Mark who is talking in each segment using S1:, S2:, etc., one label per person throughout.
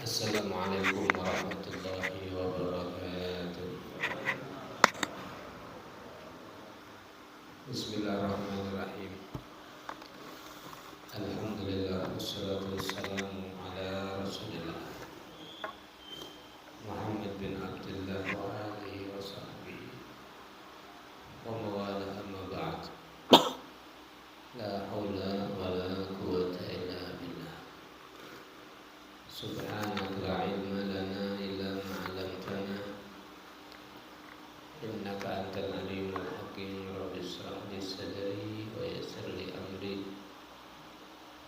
S1: Assalamualaikum warahmatullahi wabarakatuh. Bismillahirrahmanirrahim. Alhamdulillah wassalatu wassalamu ala Rasulillah Muhammad bin Abdullah wa alihi wa sahbihi wa mawala amma ba'd. La haula wa la quwwata illa billah. Subhanaka la ilma lana illa ma 'allamtana innaka antal alimul hakim. Rabbi shrah li sadri wa yassir li amri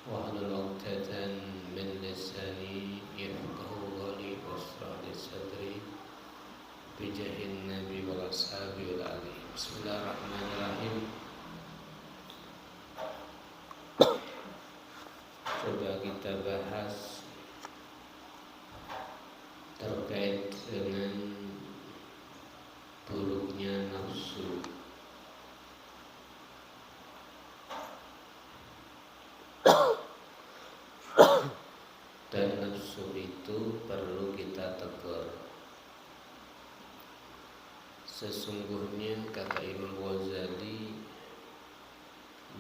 S1: wahlul 'uqdatam min lisani yafqahu qawli washrah li sadri bijahin nabi wal ashabi wal ali. Bismillahirrahmanirrahim. Coba kita bahas terkait dengan buruknya nafsu. Dan nafsu itu perlu kita tegur. Sesungguhnya kata Imam Ghazali,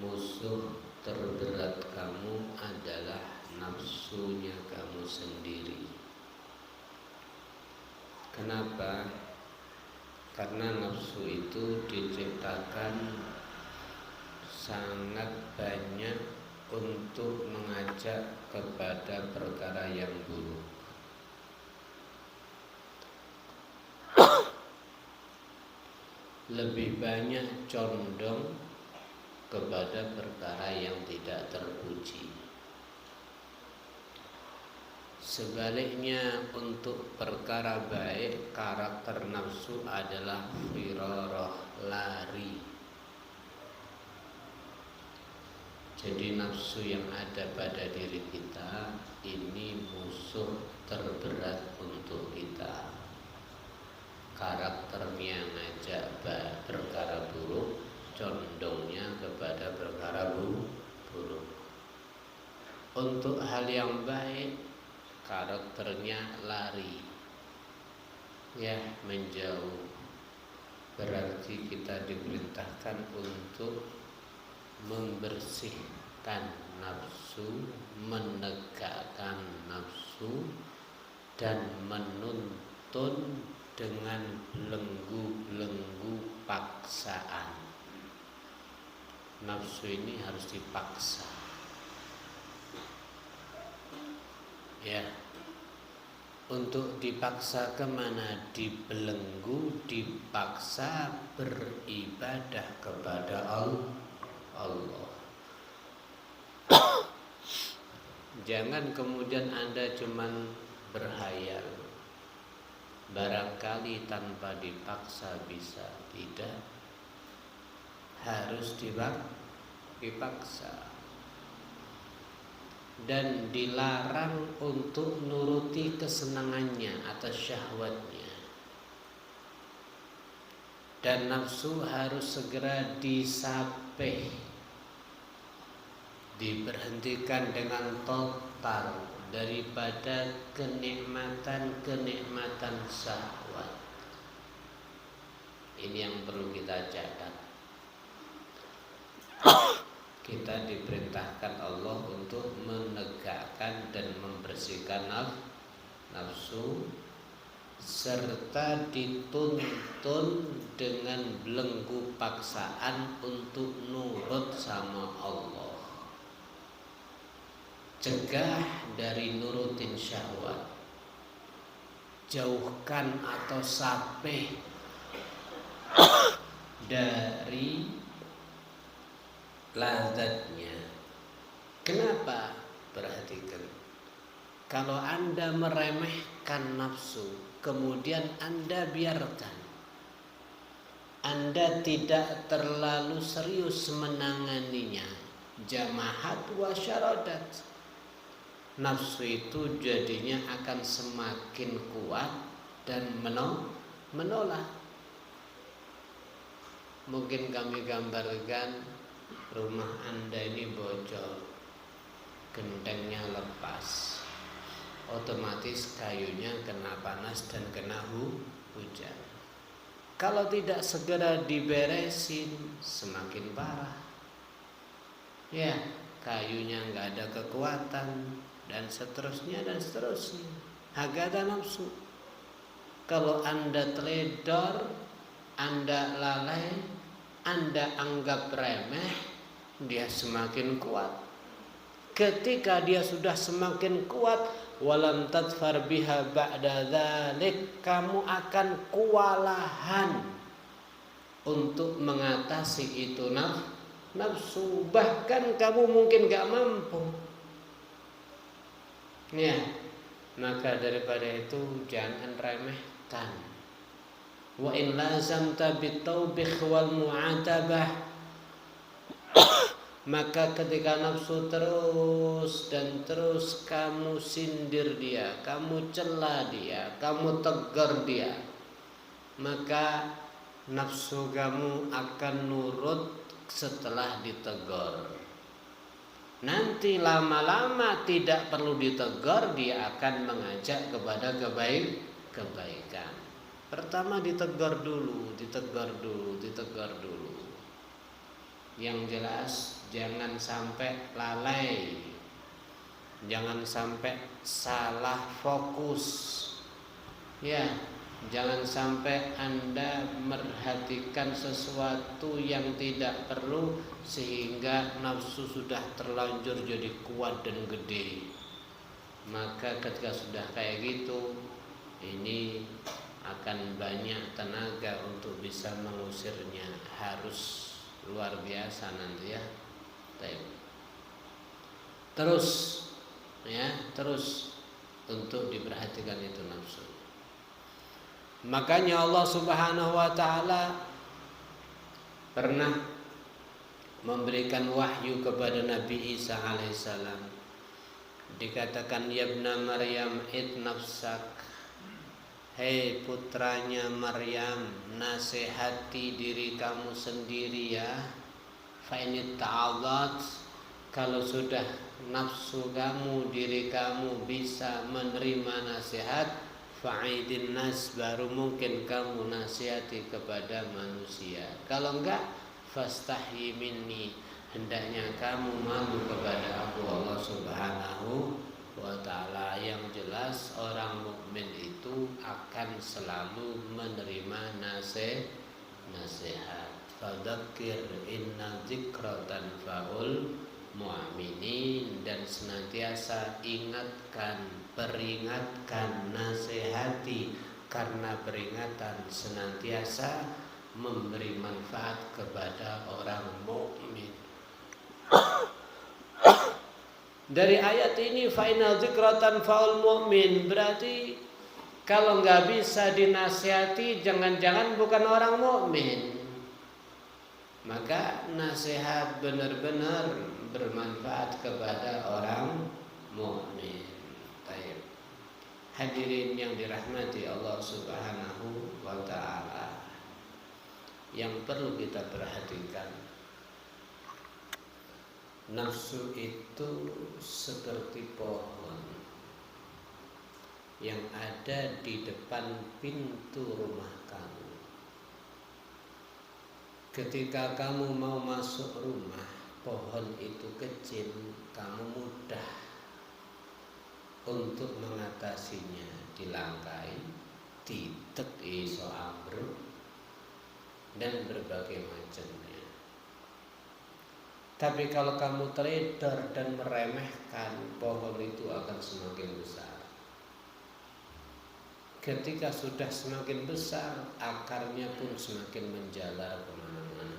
S1: musuh terberat kamu adalah nafsunya kamu sendiri. Kenapa? Karena nafsu itu diciptakan sangat banyak untuk mengajak kepada perkara yang buruk. Lebih banyak condong kepada perkara yang tidak terpuji. Sebaliknya untuk perkara baik, karakter nafsu adalah firarah, lari. Jadi nafsu yang ada pada diri kita ini musuh terberat untuk kita. Karakternya ngajak perkara buruk, condongnya kepada perkara buruk. Untuk hal yang baik, karakternya lari, ya, menjauh. Berarti kita diperintahkan untuk membersihkan nafsu, menegakkan nafsu, dan menuntun dengan belenggu-belenggu paksaan. Nafsu ini harus dipaksa, ya. Untuk dipaksa kemana? Dibelenggu, dipaksa beribadah kepada Allah. Jangan kemudian Anda cuman berhayal, barangkali tanpa dipaksa bisa. Tidak, harus dipaksa. Dan dilarang untuk nuruti kesenangannya atau syahwatnya. Dan nafsu harus segera disapih, diberhentikan dengan total daripada kenikmatan-kenikmatan syahwat. Ini yang perlu kita catat. Kita diperintahkan Allah untuk menegakkan dan membersihkan nafsu, serta dituntun dengan belenggu paksaan untuk nurut sama Allah. Cegah dari nurutin syahwat, jauhkan atau sapih dari lazatnya. Kenapa? Perhatikan. Kalau Anda meremehkan nafsu, kemudian Anda biarkan, Anda tidak terlalu serius menanganinya, jamahat wa syaradat, nafsu itu jadinya akan semakin kuat dan menolak. Mungkin kami gambarkan rumah Anda ini bocor, gentengnya lepas. otomatis kayunya kena panas dan kena hujan. Kalau tidak segera diberesin, semakin parah. Ya, kayunya nggak ada kekuatan dan seterusnya dan seterusnya. Hakada nafsu. Kalau Anda teledor, Anda lalai, Anda anggap remeh, dia semakin kuat. Ketika dia sudah semakin kuat, walam tadfar biha ba'da dzalik, kamu akan kewalahan untuk mengatasi itu nafsu, bahkan kamu mungkin gak mampu. Ya, maka daripada itu jangan remehkan. Wa in lazamta bitaubikh wal mu'atabah, maka ketika nafsu terus dan terus kamu sindir dia, kamu cela dia, kamu tegar dia, maka nafsu kamu akan nurut setelah ditegur. Nanti lama-lama tidak perlu ditegur, dia akan mengajak kepada kebaikan. Pertama ditegur dulu. Yang jelas jangan sampai lalai, jangan sampai salah fokus. Ya, jangan sampai Anda merhatikan sesuatu yang tidak perlu sehingga nafsu sudah terlanjur jadi kuat dan gede. Maka ketika sudah kayak gitu, ini akan banyak tenaga untuk bisa mengusirnya, harus luar biasa nanti ya. Terus untuk diperhatikan itu nafsu. Makanya Allah Subhanahu wa taala pernah memberikan wahyu kepada Nabi Isa alaihissalam. Dikatakan, ya ibna Maryam id nafsak, hei putranya Maryam, nasihati diri kamu sendiri ya. Fa in ta'adat, kalau sudah nafsu kamu, diri kamu bisa menerima nasihat, fa'idin nas, baru mungkin kamu nasihati kepada manusia. Kalau enggak, fastahyi minni, hendaknya kamu malu kepada aku Allah Subhanahu wa ta'ala. Yang jelas orang mukmin itu akan selalu menerima nasihat. Fadzakir inna dzikra tanfa'ul mu'minin, dan senantiasa peringatkan, nasihati, karena peringatan senantiasa memberi manfaat kepada orang mukmin. Dari ayat ini final dzikratan faul mu'min, berarti kalau nggak bisa dinasihati, jangan-jangan bukan orang mukmin. Maka nasihat benar-benar bermanfaat kepada orang mukmin. Baik. Hadirin yang dirahmati Allah Subhanahu wa taala, yang perlu kita perhatikan, nafsu itu seperti pohon yang ada di depan pintu rumah kamu. Ketika kamu mau masuk rumah, pohon itu kecil, kamu mudah untuk mengatasinya, dilangkai, ditek iso ambruk, dan berbagai macamnya. Tapi kalau kamu teledor dan meremehkan, pohon itu akan semakin besar. Ketika sudah semakin besar, akarnya pun semakin menjalar kemana-mana.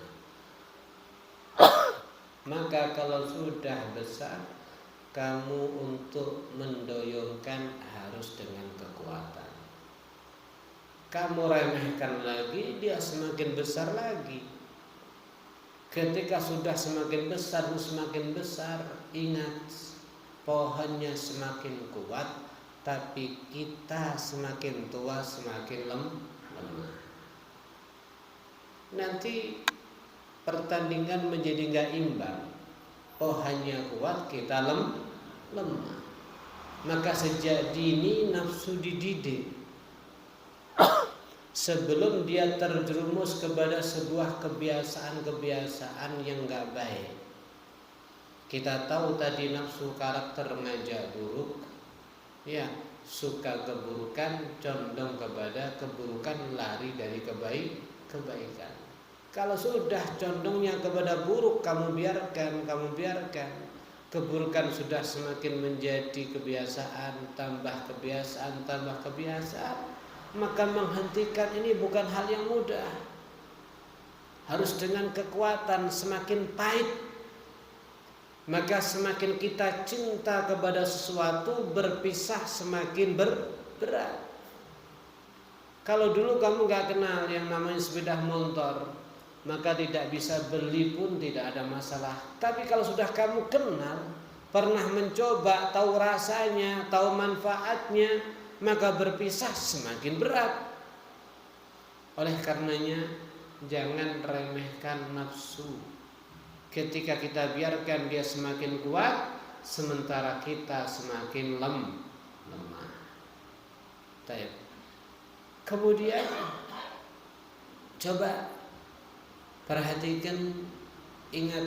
S1: Maka kalau sudah besar, kamu untuk mendoyongkan harus dengan kekuatan. Kamu remehkan lagi, dia semakin besar lagi. Ketika sudah semakin besar, ingat, pohonnya semakin kuat, tapi kita semakin tua semakin lemah. Nanti pertandingan menjadi gak imbang. Pohonnya kuat, kita lemah. Maka sejak dini nafsu dididik sebelum dia terjerumus kepada sebuah kebiasaan-kebiasaan yang gak baik. Kita tahu tadi nafsu karakter ngajak buruk, ya, suka keburukan, condong kepada keburukan, lari dari kebaikan. Kalau sudah condongnya kepada buruk, kamu biarkan. Keburukan sudah semakin menjadi kebiasaan, tambah kebiasaan, maka menghentikan ini bukan hal yang mudah. Harus dengan kekuatan, semakin pahit. Maka semakin kita cinta kepada sesuatu, berpisah semakin berat. Kalau dulu kamu gak kenal yang namanya sepeda motor, maka tidak bisa beli pun tidak ada masalah. Tapi kalau sudah kamu kenal, pernah mencoba, tahu rasanya, tahu manfaatnya, maka berpisah semakin berat. Oleh karenanya, jangan remehkan nafsu. Ketika kita biarkan dia semakin kuat, sementara kita semakin lemah. Baik. Kemudian coba perhatikan, ingat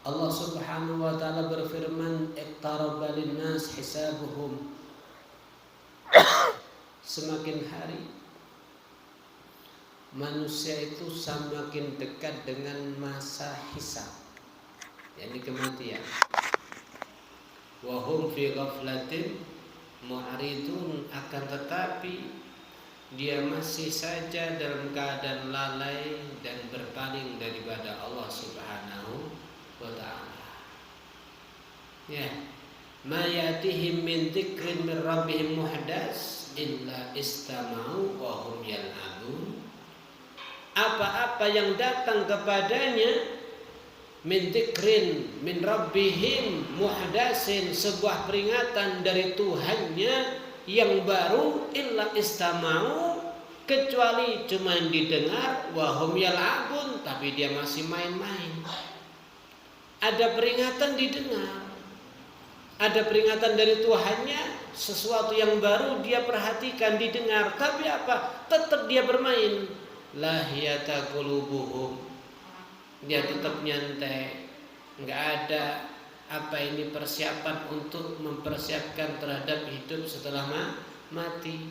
S1: Allah Subhanahu wa taala berfirman, "Iqtaraba lin-nas hisabuhum." Semakin hari manusia itu semakin dekat dengan masa hisab, yakni kematian. Wa hum fi ghaflatin mu'ridun, akan tetapi dia masih saja dalam keadaan lalai dan berpaling daripada Allah Subhanahu wa ta'ala. Ya, ma yatihim min dzikrin min rabbihim muhdas illa istama'u wa hum yal'abun. Apa-apa yang datang kepadanya min dzikrin min rabbihim muhdasin, sebuah peringatan dari Tuhannya yang baru, illa istama'u, kecuali cuma didengar, wahum yal'abun, tapi dia masih main-main. Ada peringatan didengar, ada peringatan dari Tuhannya, sesuatu yang baru dia perhatikan, didengar, tapi apa? Tetap dia bermain. Lahiyata qulubuhum, dia tetap nyantai, nggak ada apa ini persiapan untuk mempersiapkan terhadap hidup setelah mati.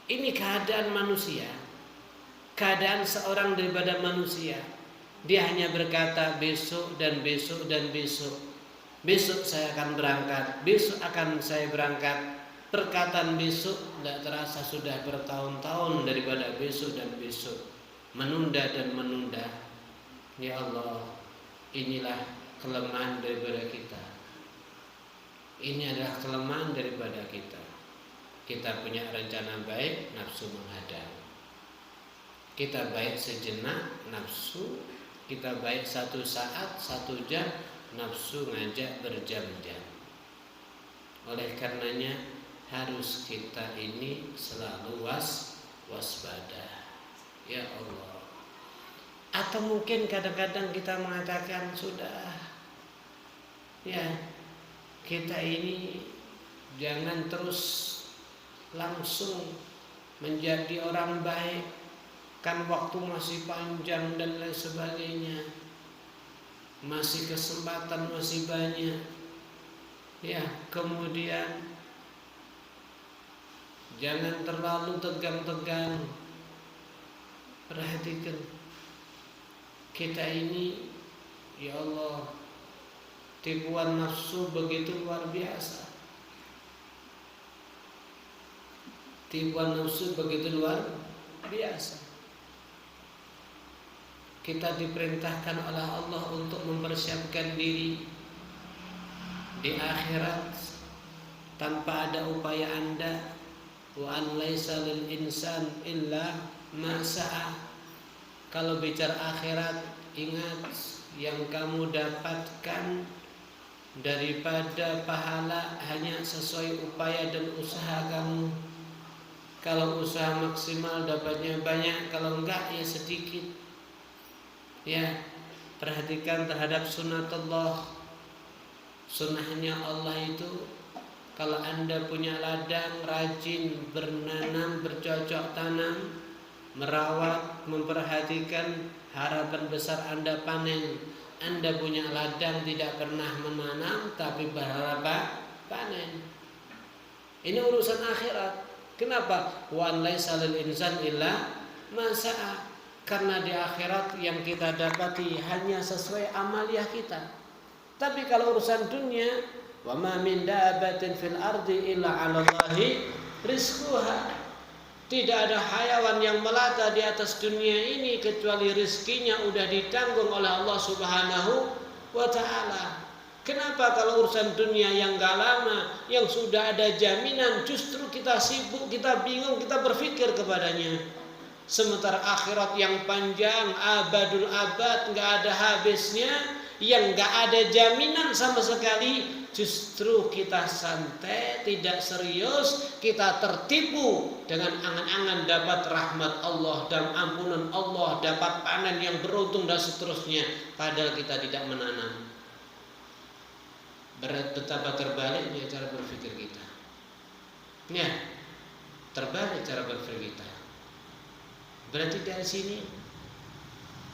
S1: Ini keadaan manusia, keadaan seorang daripada manusia. Dia hanya berkata besok dan besok dan besok. Besok saya akan berangkat, besok akan saya berangkat. Perkataan besok tidak terasa sudah bertahun-tahun daripada besok dan besok. Menunda dan menunda. Ya Allah, inilah kelemahan daripada kita. Ini adalah kelemahan daripada kita. Kita punya rencana baik, nafsu menghadang. Kita baik sejenak, nafsu. Kita baik 1 saat, 1 jam, nafsu ngajak berjam-jam. Oleh karenanya harus kita ini selalu waspada. Ya Allah. Atau mungkin kadang-kadang kita mengatakan sudah, ya, kita ini jangan terus langsung menjadi orang baik, kan waktu masih panjang dan lain sebagainya, masih kesempatan masih banyak. Ya, kemudian jangan terlalu tegang-tegang. Perhatikan, kita ini, ya Allah, tipuan nafsu begitu luar biasa. Tipuan nafsu begitu luar biasa. Kita diperintahkan oleh Allah untuk mempersiapkan diri di akhirat tanpa ada upaya Anda. Wa an laisa lil insan illa ma sa'a. Kalau bicara akhirat, ingat yang kamu dapatkan daripada pahala hanya sesuai upaya dan usaha kamu. Kalau usaha maksimal dapatnya banyak, kalau enggak ya sedikit. Ya, perhatikan terhadap sunatullah. Sunnahnya Allah itu, kalau Anda punya ladang, rajin bernanam, bercocok tanam, merawat, memperhatikan, harapan besar Anda panen. Anda punya ladang tidak pernah menanam tapi berharap panen. Ini urusan akhirat. Kenapa? Wa laisa lil insan illa ma sa'a. Karena di akhirat yang kita dapati hanya sesuai amaliah kita. Tapi kalau urusan dunia, wa ma min dabbatin fil ardi illa 'ala Allahi rizquha. Tidak ada hayawan yang melata di atas dunia ini kecuali rizkinya udah ditanggung oleh Allah Subhanahu wa ta'ala. Kenapa kalau urusan dunia yang gak lama, yang sudah ada jaminan, justru kita sibuk, kita bingung, kita berpikir kepadanya. Sementara akhirat yang panjang, abadul abad, gak ada habisnya, yang gak ada jaminan sama sekali, justru kita santai, tidak serius, kita tertipu dengan angan-angan dapat rahmat Allah dan ampunan Allah, dapat panen yang beruntung dan seterusnya, padahal kita tidak menanam. Betapa terbaliknya cara berpikir kita. Ya, terbalik cara berpikir kita. Berarti dari sini,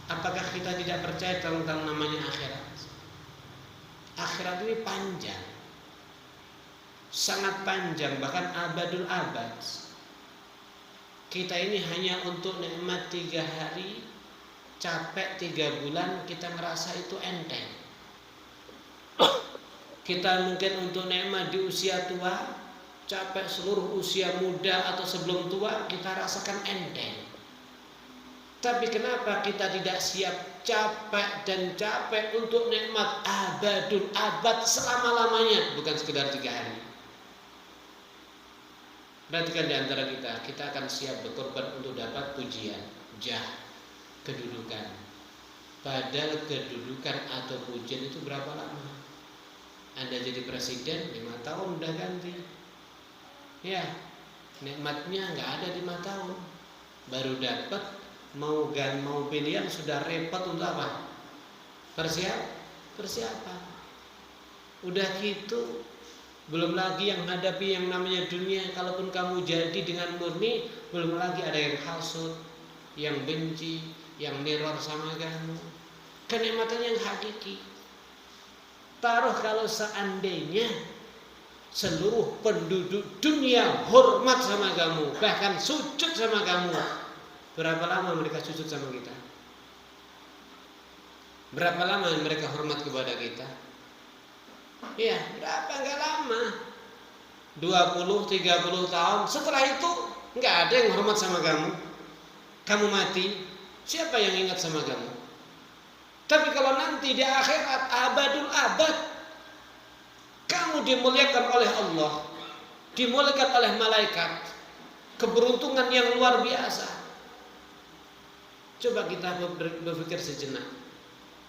S1: apakah kita tidak percaya tentang namanya akhirat? Akhirat ini panjang, sangat panjang, bahkan abadul abad. Kita ini hanya untuk nikmat 3 hari, capek 3 bulan, kita ngerasa itu enteng. Kita mungkin untuk nikmat di usia tua, capek seluruh usia muda atau sebelum tua, kita rasakan enteng. Tapi kenapa kita tidak siap capek dan capek untuk nikmat abadul abad selama-lamanya, bukan sekedar 3 hari. Perhatikan di antara kita akan siap berkorban untuk dapat pujian, jah, kedudukan. Padahal kedudukan atau pujian itu berapa lama? Anda jadi presiden 5 tahun udah ganti. Ya, nikmatnya nggak ada 5 tahun. Baru dapat. Mau pilihan sudah repot untuk apa? Persiapan. Udah gitu, belum lagi yang hadapi yang namanya dunia. Kalaupun kamu jadi dengan murni, belum lagi ada yang hasud, yang benci, yang neror sama kamu. Kenikmatan yang hakiki. Taruh kalau seandainya seluruh penduduk dunia hormat sama kamu, bahkan sujud sama kamu, berapa lama mereka sujud sama kita? Berapa lama mereka hormat kepada kita? Ya, berapa? Enggak lama. 20-30 tahun. Setelah itu enggak ada yang hormat sama kamu. Kamu mati, siapa yang ingat sama kamu? Tapi kalau nanti di akhirat abadul abad, kamu dimuliakan oleh Allah, dimuliakan oleh malaikat, keberuntungan yang luar biasa. Coba kita berpikir sejenak.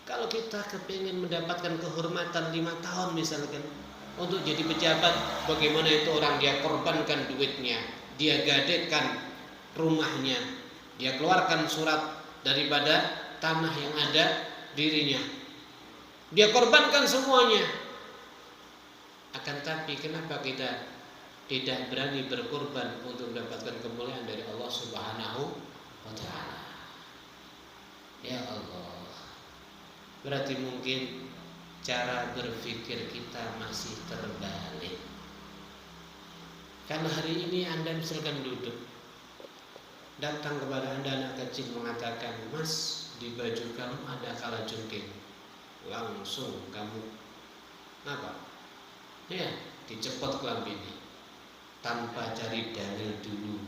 S1: Kalau kita kepingin mendapatkan kehormatan 5 tahun misalkan, untuk jadi pejabat, bagaimana itu orang dia korbankan duitnya, dia gadekan rumahnya, dia keluarkan surat daripada tanah yang ada dirinya, dia korbankan semuanya. Akan tapi kenapa kita tidak berani berkorban untuk mendapatkan kemuliaan dari Allah Subhanahu wa ta'ala? Ya Allah, berarti mungkin cara berpikir kita masih terbalik. Karena hari ini Anda misalkan duduk, datang kepada Anda anak kecil mengatakan, "Mas, di baju kamu ada kalajengking." Langsung kamu apa? Ya, dicepot kelambini tanpa cari dalil dulu,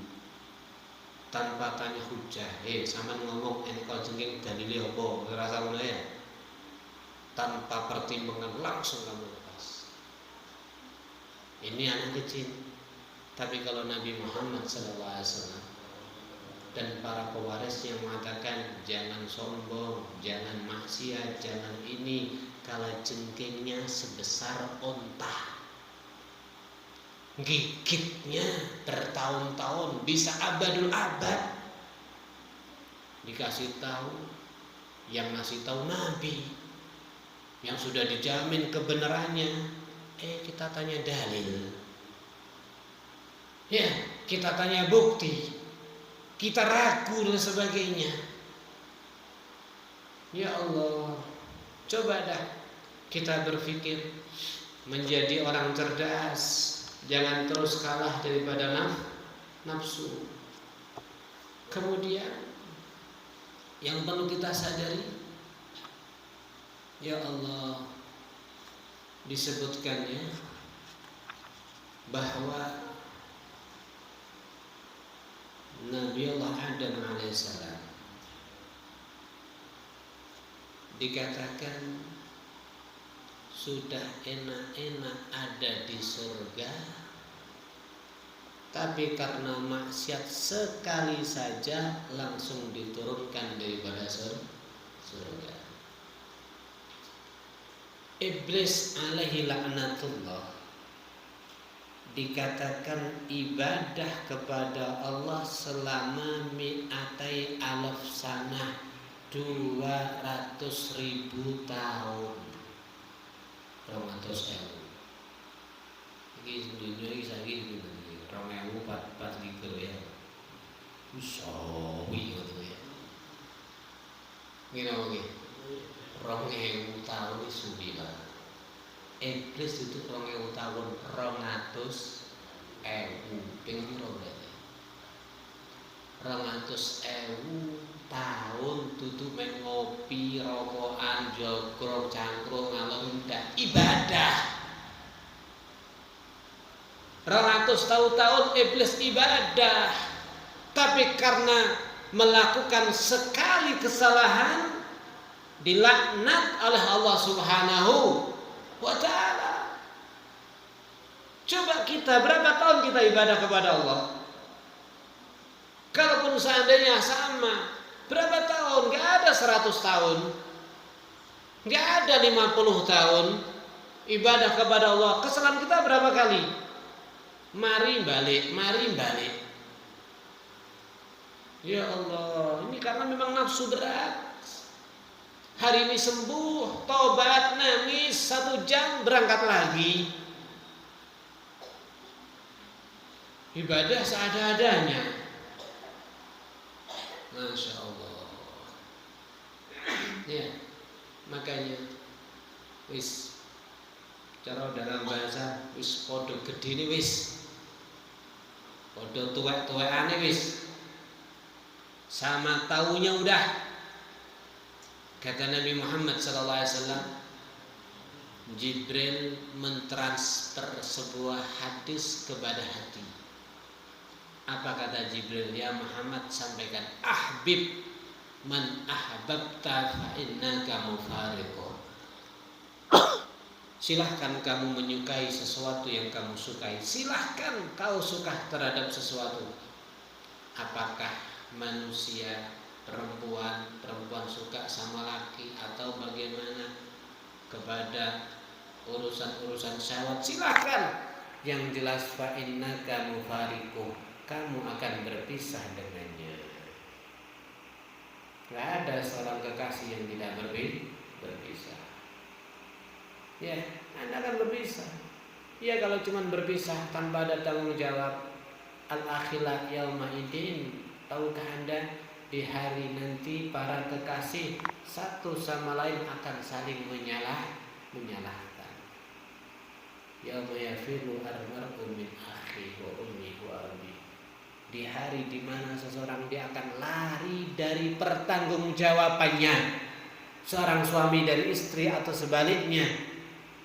S1: tanpa tanya hujah. Sama ngomong ini kalajengking dalile apa? Rasa ngono ya. Tanpa pertimbangan langsung kamu lepas. Ini anak kecil. Tapi kalau Nabi Muhammad SAW dan para pewarisnya mengatakan jangan sombong, jangan maksiat, jangan ini, kalajengkingnya sebesar onta, gigitnya bertahun-tahun, bisa abadul abad. Dikasih tahu, yang ngasih tahu Nabi. yang sudah dijamin kebenarannya, kita tanya dalil, ya kita tanya bukti, kita ragu dan sebagainya. Ya Allah, coba dah kita berpikir menjadi orang cerdas, jangan terus kalah daripada nafsu. Kemudian yang perlu kita sadari, ya Allah, disebutkannya bahwa Nabi Allah Adam alaihissalam dikatakan sudah enak-enak ada di surga, tapi karena maksiat sekali saja langsung diturunkan daripada surga. Iblis alaihi laknatullah dikatakan ibadah kepada Allah selama mi'atai alaf sanah, 200.000 tahun. 200.000. Iki dunia iki saiki 2044 ya. Usawi ngono ya. Ngene wae. 2000 tahun suwi lah. Iblis itu 2000 tahun, 200.000 ping piro berarti? 200.000 tahun tutup men ngopi, rokokan, jogrok, cangkruk, ngalor ndak ibadah. 200 tahun iblis ibadah, tapi karena melakukan sekali kesalahan dilaknat oleh Allah Subhanahu wa ta'ala. Coba kita berapa tahun kita ibadah kepada Allah? Kalaupun seandainya sama, berapa tahun? Gak ada 100 tahun, gak ada 50 tahun ibadah kepada Allah. Kesalahan kita berapa kali? Mari balik. Ya Allah, ini karena memang nafsu berat. Hari ini sembuh, tobat, nangis, 1 jam berangkat lagi. Ibadah seadanya. Masya Allah. Ya, makanya wis cara dalam bahasa wis podo gede ini wis podo tuwek-tuwekane wis sama taunya udah. Kata Nabi Muhammad SAW, Jibril mentransfer sebuah hadis kepada hati. Apa kata Jibril? Ya Muhammad, sampaikan, ahbib man ahbabta fa innaka mufariqun. Silahkan kamu menyukai sesuatu yang kamu sukai. Silahkan kau suka terhadap sesuatu. Apakah manusia, perempuan suka sama laki atau bagaimana kepada urusan-urusan syahwat, silahkan. Yang jelas fa innaka mufariqun, kamu akan berpisah dengannya. Gak ada seorang kekasih yang tidak berpisah. Ya, Anda akan berpisah. Ya, kalau cuma berpisah tanpa ada tanggung jawab, al-akhillah yauma idin, tahukah Anda di hari nanti para kekasih satu sama lain akan saling menyalahkan. Yauma yafiru al-mar'u min akhi wa ummi wa abi. Di hari di mana seseorang dia akan lari dari pertanggungjawabannya. Seorang suami dari istri atau sebaliknya.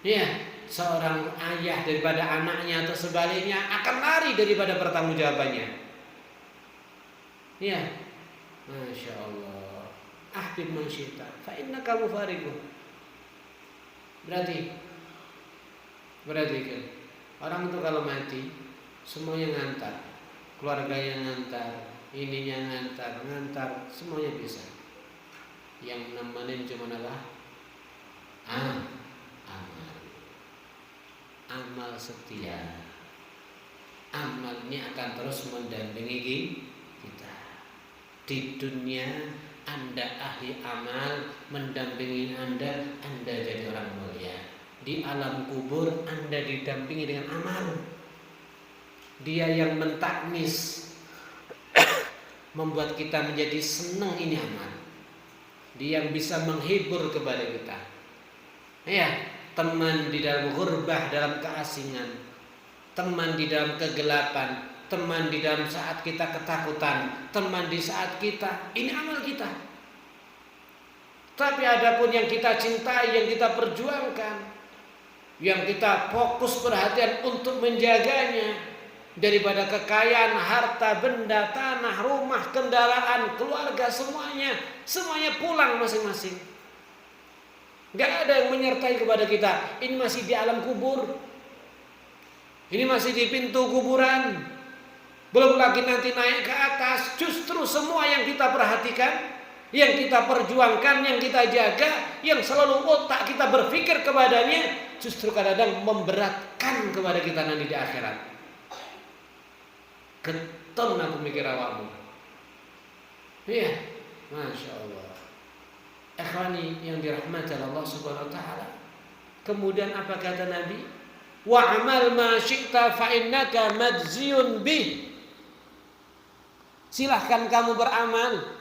S1: Ya, seorang ayah daripada anaknya atau sebaliknya akan lari daripada pertanggungjawabannya. Ya, Masya Allah. Ahbib man syi'ta fa innaka mufariqun. Berarti kan orang itu kalau mati semuanya ngantar, keluarganya ngantar, ininya ngantar, semuanya bisa. Yang nemenin cuma apa? Amal setia. Amal ini akan terus mendampingi kita di dunia Anda ahli amal, mendampingi Anda jadi orang mulia. Di alam kubur Anda didampingi dengan amal. Dia yang mentaknis, membuat kita menjadi senang ini amal. Dia yang bisa menghibur kepada kita. Ya, teman di dalam ghurbah, dalam keasingan, teman di dalam kegelapan, teman di dalam saat kita ketakutan, teman di saat kita, ini amal kita. Tapi adapun yang kita cintai, yang kita perjuangkan, yang kita fokus perhatian untuk menjaganya, daripada kekayaan, harta, benda, tanah, rumah, kendaraan, keluarga, semuanya pulang masing-masing. Gak ada yang menyertai kepada kita. Ini masih di alam kubur, ini masih di pintu kuburan, belum lagi nanti naik ke atas. Justru semua yang kita perhatikan, yang kita perjuangkan, yang kita jaga, yang selalu otak kita berpikir kepadanya, justru kadang-kadang memberatkan kepada kita nanti di akhirat. Keton aku mikir awakmu. Iya, Masya Allah. Ikhwani yang dirahmati Allah Subhanahu wa taala. Kemudian apa kata Nabi? Wa'amal ma syi'ta fa innaka majziyun bih. Silahkan kamu beramal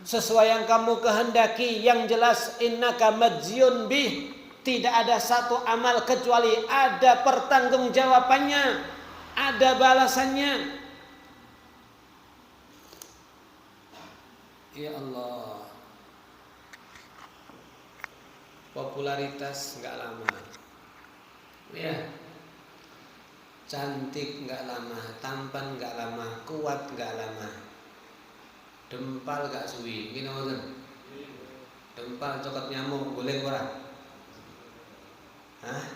S1: sesuai yang kamu kehendaki, yang jelas innaka majziyun bih. Tidak ada satu amal kecuali ada pertanggungjawabannya, ada balasannya. Ya Allah, popularitas nggak lama, ya, cantik nggak lama, tampan nggak lama, kuat nggak lama, dempal nggak suwi, gini betul. Dempal cokot nyamuk boleh kurang? Hah?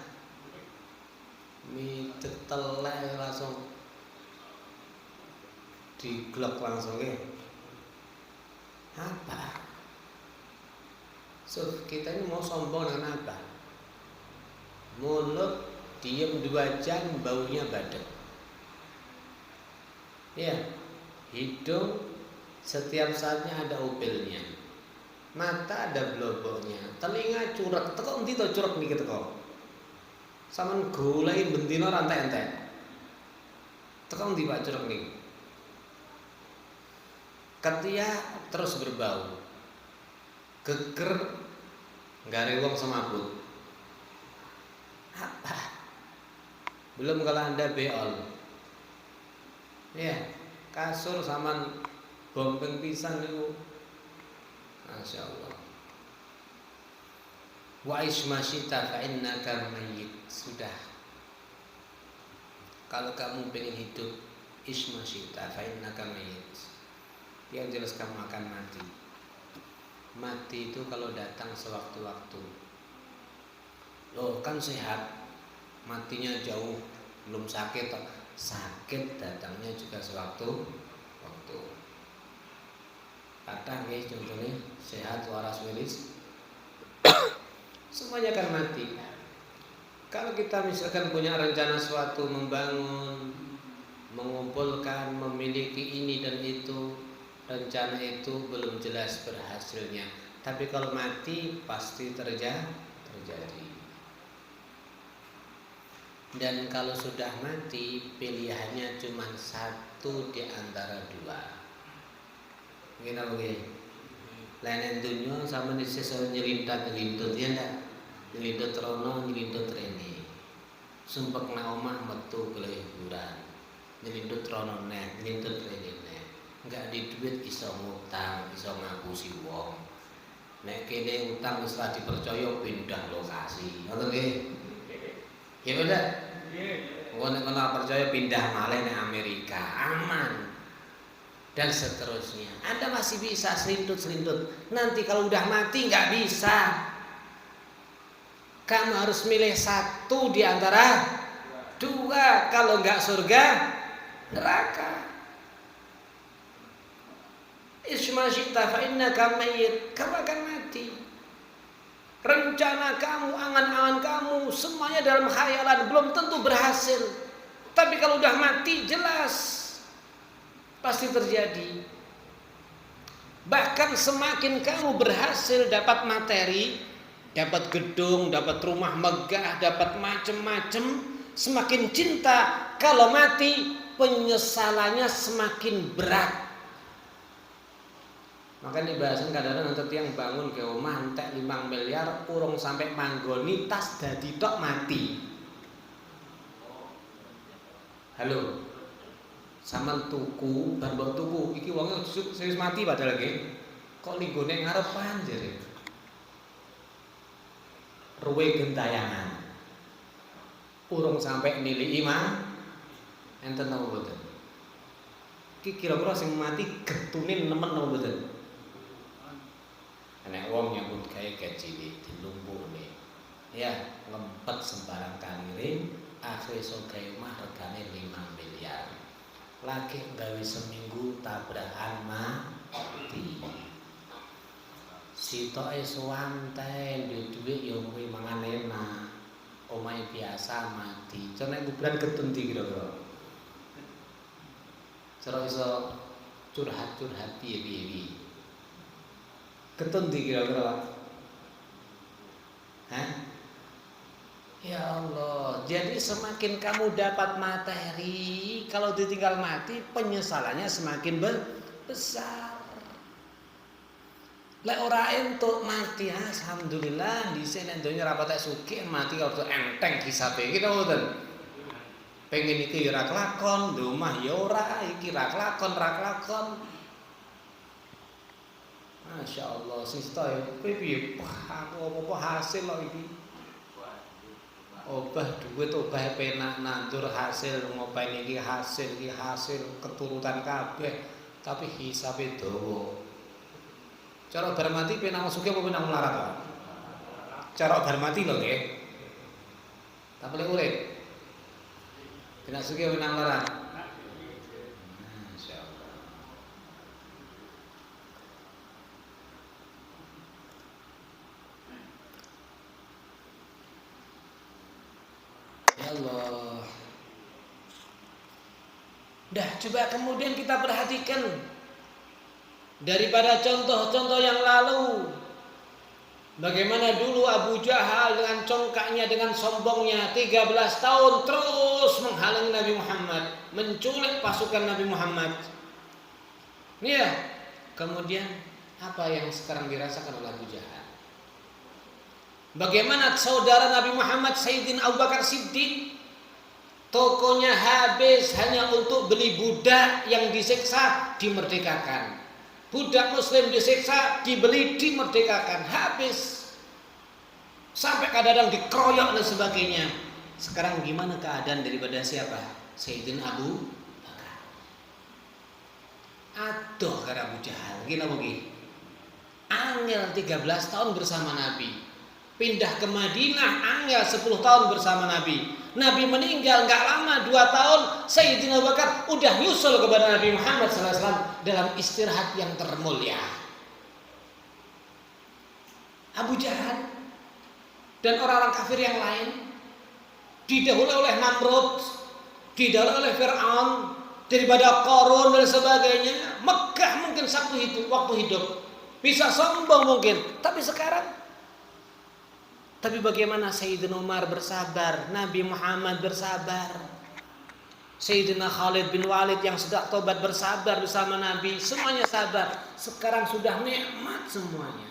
S1: Mie telek langsung diglok langsung ya. Apa? So, kita ini mau sombong dengan apa? Mulut diem 2 jam baunya badak. Ya, hidung setiap saatnya ada upilnya, mata ada bloboknya, telinga curek. Teko endi to curek niki teko? Saman goleki bendina rantai entek. Teko endi Pak curek niki? Ketiak terus berbau, geger gare wong semaput. Apa? Belum kalau Anda beol. Ya, kasur saman bompeng pisan niku. Masya Allah. Wa ismasyita fa innaka mayyit. Sudah. Kalau kamu pengen hidup, ismasyita fa innaka mayyit. Yang jelas kamu akan mati. Mati itu kalau datang sewaktu-waktu. Loh kan sehat, matinya jauh, belum sakit. Sakit datangnya juga sewaktu-waktu. Kadang ya contohnya sehat waras wiris, semuanya akan mati. Kalau kita misalkan punya rencana suatu, membangun, mengumpulkan, memiliki ini dan itu, rencana itu belum jelas berhasilnya. Tapi kalau mati pasti terjadi. Dan kalau sudah mati, pilihannya cuma satu di antara 2. Gini begini, lain dunia sama di sesuatu nyelintut ya ndak, nyelintut rono, nyelintut rene. Sumpek na omah metu ke hiburan, nyelintut rono neh, nyelintut rene neh. Enggak di duit iso ngutang, iso ngapusi wong. Nek kene utang wis ora dipercaya pindah lokasi. Ngoten nggih. Ya bener. Nggih. Wong nek ora percaya pindah malih nek Amerika, aman. Dan seterusnya. Anda masih bisa selintut-selintut. Nanti kalau udah mati nggak bisa. Kamu harus milih satu di antara 2. Kalau nggak surga, neraka. Ismasyita fa innaka mayyit. Kamu akan mati. Rencana kamu, angan-angan kamu, semuanya dalam khayalan, belum tentu berhasil. Tapi kalau udah mati jelas pasti terjadi. Bahkan semakin kamu berhasil dapat materi, dapat gedung, dapat rumah megah, dapat macem-macem, semakin cinta, kalau mati penyesalannya semakin berat. Makanya dibahasin kadang-kadang nanti yang bangun ke omah entek 5 miliar urung sampai manggoni tas dadi tok mati. Halo. Sampeyan tuku, bar mbok tuku, iki wonge wis mati padahal nggih. Kok linggone ngarepan jare. Ruwe gentayangan. Urung sampai nilai imah enten napa mboten? Iki kira-kira sing mati getune nemen napa mboten? Nek wong nyambut gawe gaji dilumpukne. Ya, ngempet sembarang kaliring, akhire iso gawe omah regane 5 miliar. Lagi gawe seminggu tabrakan mati. Sitoke suwanten duwe ya kuwi mangan enak. Omahe biasa mati. Cara nek kuburan ketun ndi kira-kira? Cara iso curhat-curhat piye-piye. Ketun ndi kira-kira? Hah? Ya Allah, jadi semakin kamu dapat materi, kalau ditinggal mati penyesalannya semakin besar. Lek ora entuk mati, alhamdulillah dhisik nek donya ra patek sugih mati kalau enteng hisabe iki to mboten. Pengen iki ya ora kelakon, omah ya ora, iki ra kelakon. Masya Allah, sista ya, kowe piye? Apa hasil kok iki? Obah duit, obah penak nandur hasil ngopeni iki hasil keturutan kabeh, tapi hisabe dawa. Cara bar mati penak sugih apa penak melarat, Pak? Cara bar mati lho nggih. Tak boleh urip. Penak sugih penak melarat. Allah. Dah coba kemudian kita perhatikan daripada contoh-contoh yang lalu. Bagaimana dulu Abu Jahal dengan congkaknya, dengan sombongnya 13 tahun terus menghalangi Nabi Muhammad, menculik pasukan Nabi Muhammad. Nih ya, kemudian apa yang sekarang dirasakan oleh Abu Jahal? Bagaimana saudara Nabi Muhammad Sayyidina Abu Bakar Siddiq, tokonya habis hanya untuk beli budak yang disiksa dimerdekakan. Budak muslim disiksa, dibeli, dimerdekakan. Habis. Sampai kadang-kadang dikeroyok dan sebagainya. Sekarang gimana keadaan daripada siapa? Sayyidina Abu Bakar. Aduh karena Abu Jahal. Gila mungkin. Angel 13 tahun bersama Nabi. Pindah ke Madinah, angel 10 tahun bersama Nabi. Nabi meninggal gak lama 2 tahun, Sayyidina Abu Bakar udah nyusul kepada Nabi Muhammad SAW dalam istirahat yang termulia. Abu Jahal dan orang-orang kafir yang lain didahului oleh Namrud, didahului oleh Fir'aun, daripada Qarun dan sebagainya. Mekah mungkin waktu hidup bisa sombong mungkin, tapi sekarang. Tapi bagaimana Sayyidina Umar bersabar, Nabi Muhammad bersabar, Sayyidina Khalid bin Walid yang sudah tobat bersabar bersama Nabi, semuanya sabar. Sekarang sudah nikmat semuanya.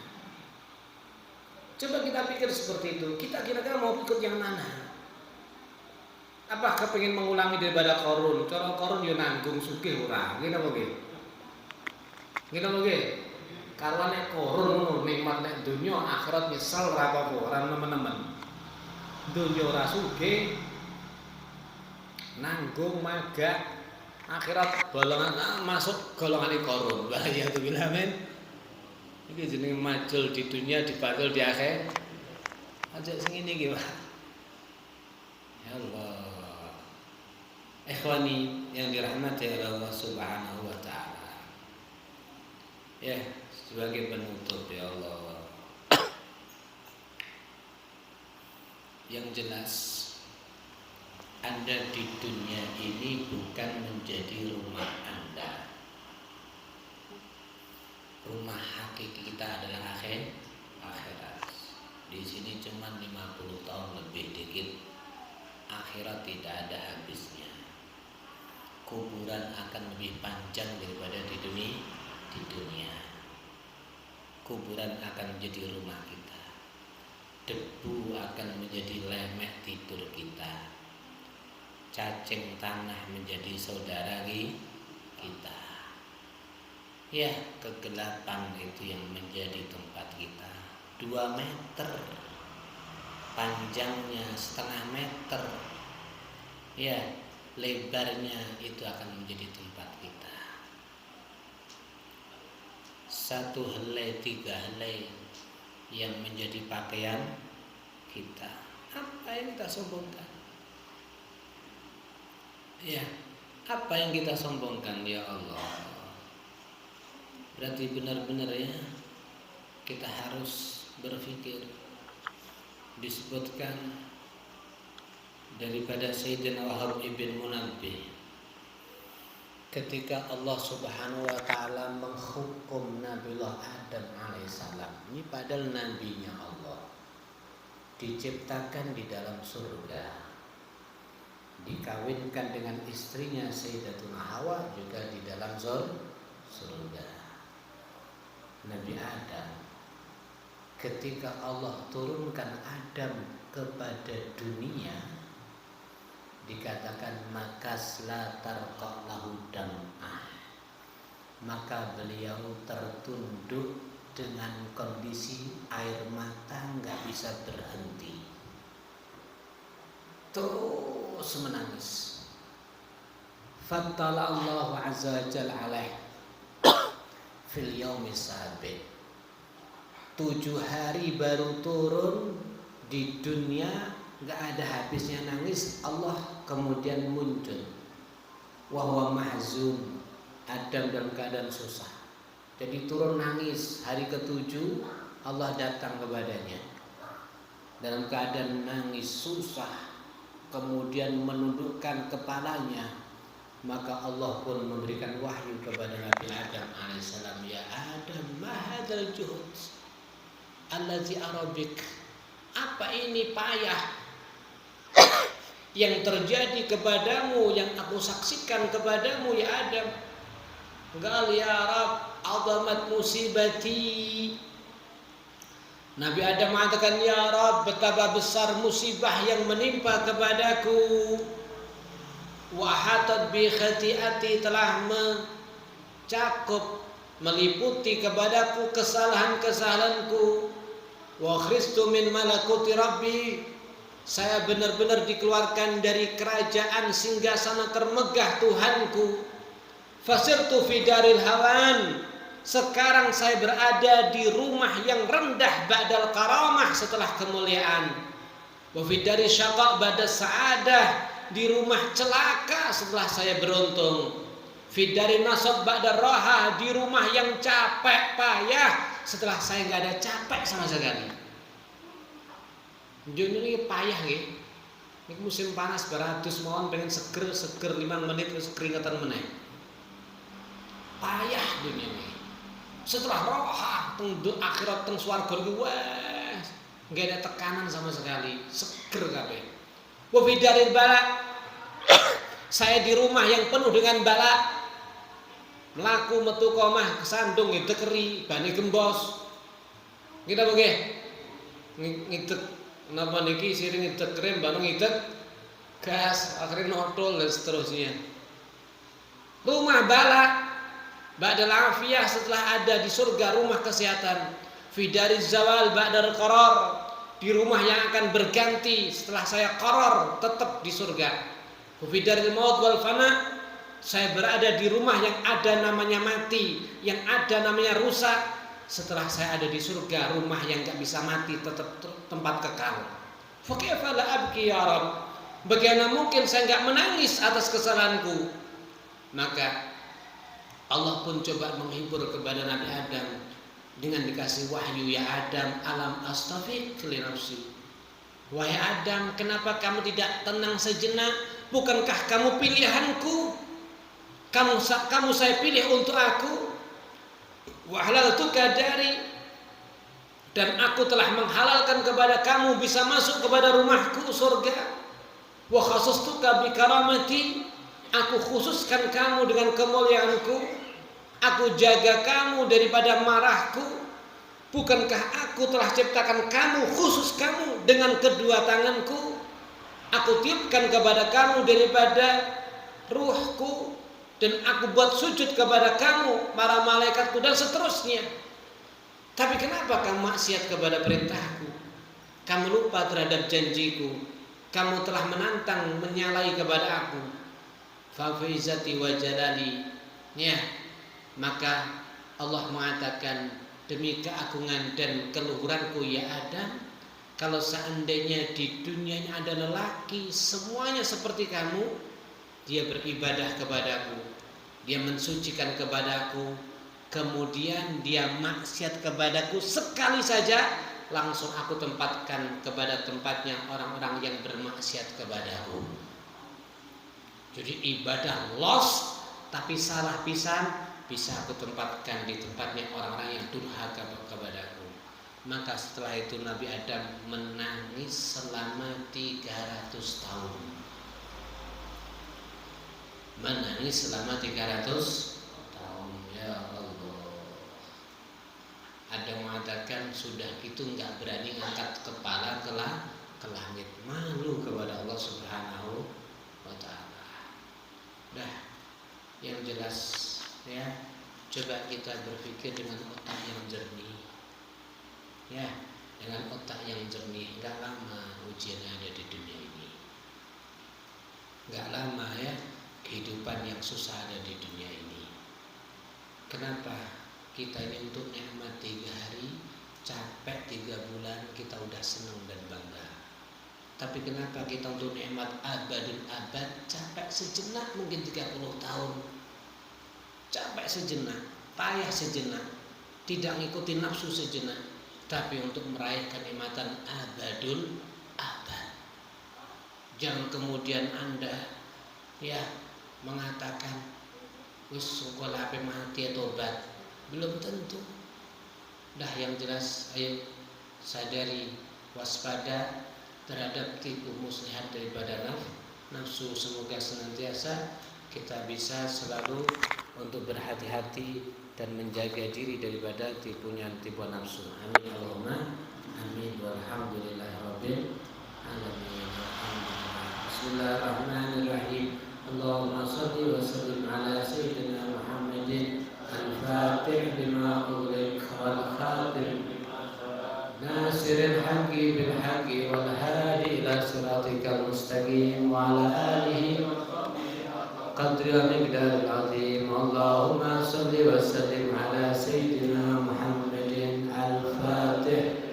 S1: Coba kita pikir seperti itu. Kita kira-kira mau ikut yang mana? Apakah pengen mengulangi daripada Qarun? Cara Qarun yo nanggung sugih ora. Ngene apa nggih? Ngene apa nggih? Karwane Qarun nikmat nek donya akhirat nyesal ora apa-apa, ora nemen-nemen. Donya ora sugih, nanggung magak, akhirat bolongan masuk golongan Qarun. Wah ya tu billah men. Iki jenenge majul di dunia, dibatul di akhir. Aja sing ngene iki, Pak. Ya Allah. Ikhwani yang dirahmati oleh Allah Subhanahu wa taala. Ya, sebagai penutup ya Allah. Yang jelas Anda di dunia ini bukan menjadi rumah Anda.
S2: rumah hakiki kita adalah akhirat. Di sini cuma 50 tahun lebih dikit. Akhirat tidak ada habisnya. Kuburan akan lebih panjang daripada di dunia. Kuburan akan menjadi rumah kita. Debu akan menjadi lemek tidur kita. Cacing tanah menjadi saudara kita. Ya, kegelapan itu yang menjadi tempat kita. 2 meter panjangnya, 1/2 meter. Ya, lebarnya itu akan menjadi tempat kita. 1 helai 3 helai yang menjadi pakaian kita. Apa yang kita sombongkan? Ya, apa yang kita sombongkan ya Allah? Berarti benar-benar ya kita harus berpikir. Disebutkan daripada Sayyidina Wahab ibn Munabbih, ketika Allah Subhanahu wa ta'ala menghukum Nabiullah Adam alaihissalam, ini padahal nabinya Allah, diciptakan di dalam surga, dikawinkan dengan istrinya Sayyidatuna Hawa juga di dalam surga. Nabi Adam, ketika Allah turunkan Adam kepada dunia, dikatakan makas la tarqalahu dam'ah, maka beliau tertunduk dengan kondisi air mata nggak bisa berhenti, terus menangis. Fattala Allah azza wa jalla alaih fil yaumis sabi', 7 hari baru turun di dunia, nggak ada habisnya nangis. Allah kemudian muncul, wa huwa mahzun, Adam dalam keadaan susah. Jadi turun nangis. Hari ke-7 Allah datang kepadanya dalam keadaan nangis susah, kemudian menundukkan kepalanya. Maka Allah pun memberikan wahyu kepada Nabi Adam alaihissalam, ya Adam, ma hadzal juhud allazi arabik, apa ini payah yang terjadi kepadamu, yang aku saksikan kepadamu ya Adam. Qal ya Rab, azamat musibati. Nabi Adam mengatakan, ya Rab, betapa besar musibah yang menimpa kepadaku. Wa hatat bi khati'ati, telah mencakup, meliputi kepadaku kesalahan-kesalahanku. Wa khristu min malakuti rabbi, saya benar-benar dikeluarkan dari kerajaan singgasana termegah Tuhanku. Fasirtu fi daril hawan, sekarang saya berada di rumah yang rendah ba'dal karamah, setelah kemuliaan. Wa fi dari syaqa' ba'da sa'adah, di rumah celaka setelah saya beruntung. Fi dari nasab ba'da raha, di rumah yang capek payah setelah saya nggak ada capek sama sekali. Ini payah ya. Ini musim panas beratus mohon pengen seger 5 menit terus keringatan meneh. Payah dunia ini. Setelah roha teng akhirat teng swarga iki wes enggak ada tekanan sama sekali, seger kabeh. Wa fi daril bala, saya di rumah yang penuh dengan bala. Melaku metu komah kesandung ngidekeri bani gembos. Kita nggih ngidek napa niki siring ngidek krem bareng ngidek gas akhirnya notol dan seterusnya. Rumah bala ba'dal afiyah, setelah ada di surga rumah kesehatan. Fi dariz zawal ba'dal qarar, di rumah yang akan berganti setelah saya qarar tetap di surga. Fi daril maut wal fana, saya berada di rumah yang ada namanya mati, yang ada namanya rusak. Setelah saya ada di surga, rumah yang gak bisa mati, tetap tempat kekal. Fa kaifa la abki ya Rabb, bagaimana mungkin saya gak menangis atas kesalahanku? Maka Allah pun coba menghibur kepada Nabi Adam dengan dikasih wahyu, ya Adam, alam astafiq li nafsi. Wahai Adam, kenapa kamu tidak tenang sejenak? Bukankah kamu pilihanku? Kamu saya pilih untuk aku.
S1: wa halaltuka dari, dan aku telah menghalalkan kepada kamu bisa masuk kepada rumahku surga. Wa khasastuka bi karamati, aku khususkan kamu dengan kemuliaanku. Aku jaga kamu daripada marahku. Bukankah aku telah ciptakan kamu, khusus kamu dengan kedua tanganku? Aku tiupkan kepada kamu daripada ruhku, dan aku buat sujud kepada kamu, para malaikatku, dan seterusnya. Tapi kenapa kamu maksiat kepada perintahku? Kamu lupa terhadap janjiku. Kamu telah menantang, menyalahi kepada aku. Fa fi izzati wa jalali, ya, maka Allah mengatakan, demi keagungan dan keluhuranku ya Adam, kalau seandainya di dunia ini ada lelaki semuanya seperti kamu, dia beribadah kepadaku, dia mensucikan kepadaku, kemudian dia maksiat kepadaku sekali saja, langsung aku tempatkan kepada tempatnya orang-orang yang bermaksiat kepadaku. Jadi ibadah los, tapi salah pisan, bisa aku tempatkan di tempatnya orang-orang yang durhaka kepadaku. Maka setelah itu Nabi Adam menangis selama 300 tahun. Menangis selama 300 tahun. Ya Allah. Ada yang mengatakan sudah itu enggak berani angkat kepala ke langit, malu kepada Allah Subhanahu wa taala. Dah, yang jelas ya, coba kita berpikir dengan otak yang jernih. Ya, dengan otak yang jernih. Enggak lama ujian yang ada di dunia ini. Enggak lama ya kehidupan yang susah ada di dunia ini. Kenapa? Kita ini untuk nikmat 3 hari, capek 3 bulan, kita udah senang dan bangga. Tapi kenapa kita untuk nikmat abadul abad, capek sejenak mungkin 30 tahun, capek sejenak, payah sejenak, tidak ngikutin nafsu sejenak, tapi untuk meraih kenikmatan abadul abad. Jangan kemudian Anda ya mengatakan wis sekolah ape mati tobat, belum tentu. Dah, yang jelas ayo sadari, waspada terhadap tipu muslihat daripada nafsu. Semoga senantiasa kita bisa selalu untuk berhati-hati dan menjaga diri daripada tipuan nafsu. Amin Allahumma amin. Walhamdulillahirabbil alamin. Bismillahirrahmanirrahim. Allahumma shalli wa sallim ala sayyidina Muhammadin al-fatih lima ughliq wal khatim nasiril haqqi bil haqqi wal hadi ila siratikal mustaqim wa ala alihi qadri miqdaril azim. Allahumma shalli wa sallim ala sayyidina Muhammadin al-fatih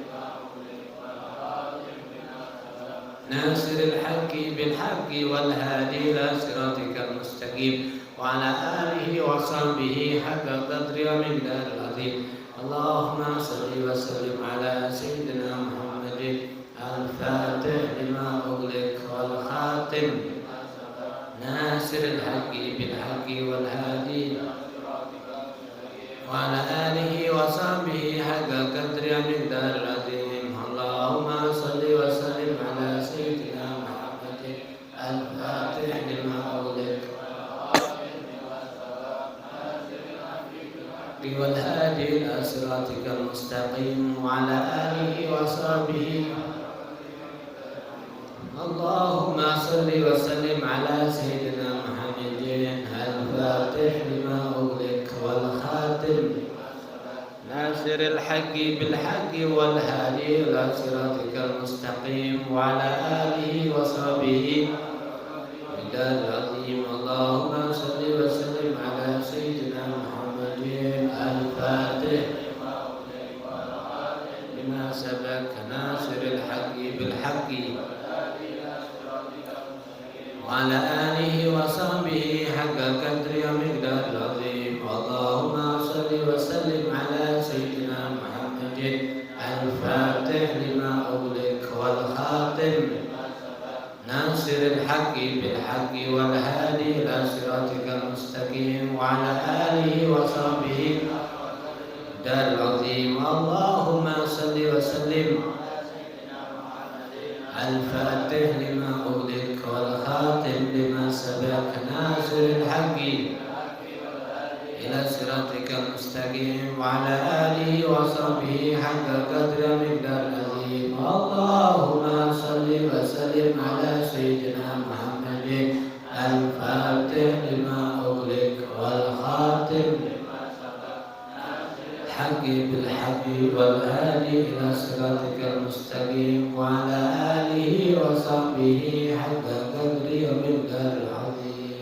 S1: nasiril haqqi bil haqqi wal hadi ila siratikal mustaqim wa ala alihi wa sahbihi haqqa qadri wa miqdaril azim. Allahumma shalli wa sallim ala sayyidina Muhammadin al-fatih lima ughliq wal khatim nasiril haqqi bil haqqi wal hadi wa ala alihi wa sahbihi haqqa qadri wa miqdaril azim. Allahumma shalli wa sallim ala sayyidina Muhammadin al-fatih lima ughliq wal hadi ila siratikal mustaqim wa ala alihi wa sahbihi. Allahumma shalli wa sallim ala sayyidina Muhammadin al-fatih lima ughliq wal khatim nasiril haqqi bil haqqi wal hadi ila siratikal mustaqim wa ala alihi wa sahbihi bidal azim. Allahumma shalli wa sallim ala sayyidina Muhammadin al-fatih lima sabaq nasiril haqqi bil haqqi wa ala alihi wa sahbihi haqqa qadri wa miqdaril azim. Allahumma shalli wa sallim ala sayyidina Muhammadin al-fatih lima ughliq wal khatim nasiril haqqi bil haqqi wal hadi ila siratikal mustaqim wa ala alihi wa sahbihi
S2: العظيم. اللهم صل وسلم الفاتح لما أغلق والخاتم لما سبق ناصر الحق إلى صراطك المستقيم وعلى آله وصحبه حق قدر مقدار العظيم. اللهم صل وسلم على سيدنا محمد الفاتح لما أغلق والخاتم الحق بالحق والهادي إلى صراطك المستقيم وعلى آله وصحبه حق قدر ومقدار العظيم.